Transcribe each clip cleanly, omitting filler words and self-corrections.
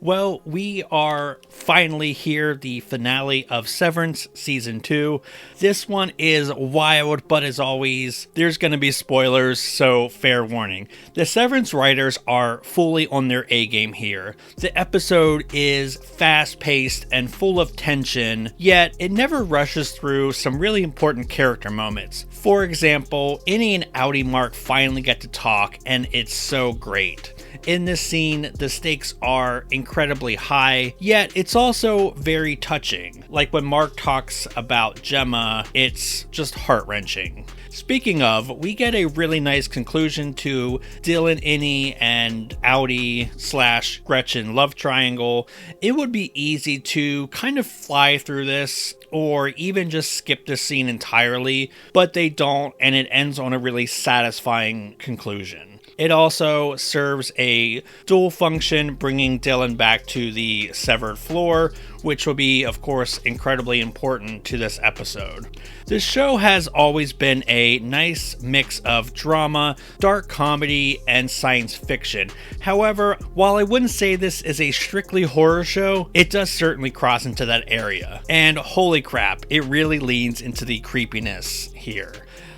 Well, we are finally here, the finale of Severance Season 2. This one is wild, but as always, there's going to be spoilers, so fair warning. The Severance writers are fully on their A-game here. The episode is fast-paced and full of tension, yet it never rushes through some really important character moments. For example, Innie and Outie Mark finally get to talk, and it's so great. In this scene, the stakes are incredibly high, yet it's also very touching. Like when Mark talks about Gemma, it's just heart-wrenching. Speaking of, we get a really nice conclusion to Dylan, Innie, and Outie/Gretchen love triangle. It would be easy to kind of fly through this, or even just skip this scene entirely, but they don't, and it ends on a really satisfying conclusion. It also serves a dual function, bringing Dylan back to the severed floor, which will be, of course, incredibly important to this episode. This show has always been a nice mix of drama, dark comedy, and science fiction. However, while I wouldn't say this is a strictly horror show, it does certainly cross into that area. And holy crap, it really leans into the creepiness here.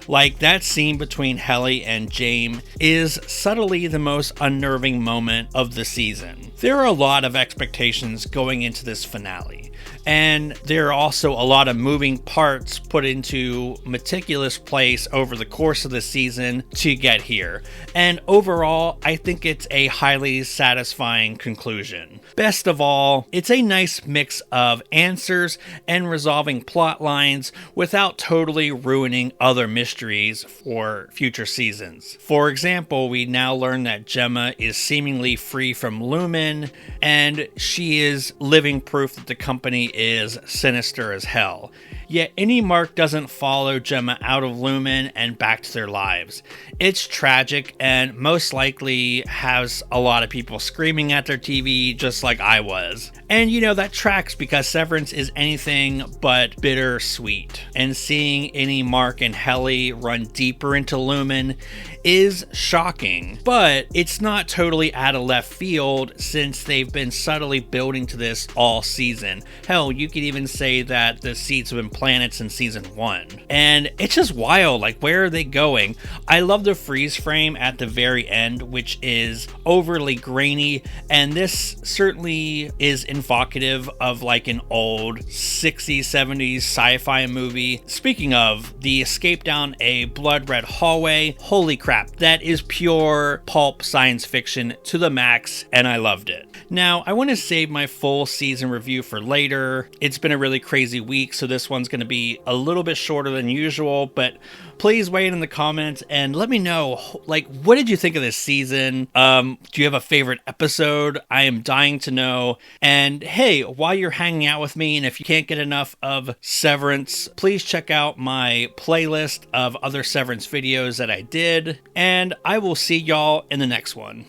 Like, that scene between Helly and James is subtly the most unnerving moment of the season. There are a lot of expectations going into this finale, and there are also a lot of moving parts put into meticulous place over the course of the season to get here. And overall, I think it's a highly satisfying conclusion. Best of all, it's a nice mix of answers and resolving plot lines without totally ruining other mysteries for future seasons. For example, we now learn that Gemma is seemingly free from Lumen, and she is living proof that the company is sinister as hell. Yet Innie Mark doesn't follow Gemma out of Lumen and back to their lives. It's tragic and most likely has a lot of people screaming at their TV just like I was. And that tracks because Severance is anything but bittersweet. And seeing Innie, Mark, and Helly run deeper into Lumen is shocking, but it's not totally out of left field since they've been subtly building to this all season. Hell, you could even say that the seeds have been planted since season 1. And it's just wild, like, where are they going? I love the freeze frame at the very end, which is overly grainy, and this certainly is evocative of like an old 60s, 70s sci-fi movie. Speaking of, the escape down a blood red hallway, holy crap, that is pure pulp science fiction to the max, and I loved it. Now, I want to save my full season review for later. It's been a really crazy week, so this one's going to be a little bit shorter than usual, but please weigh in the comments and let me know, like, what did you think of this season? Do you have a favorite episode? I am dying to know. And hey, while you're hanging out with me, and if you can't get enough of Severance, please check out my playlist of other Severance videos that I did, and I will see y'all in the next one.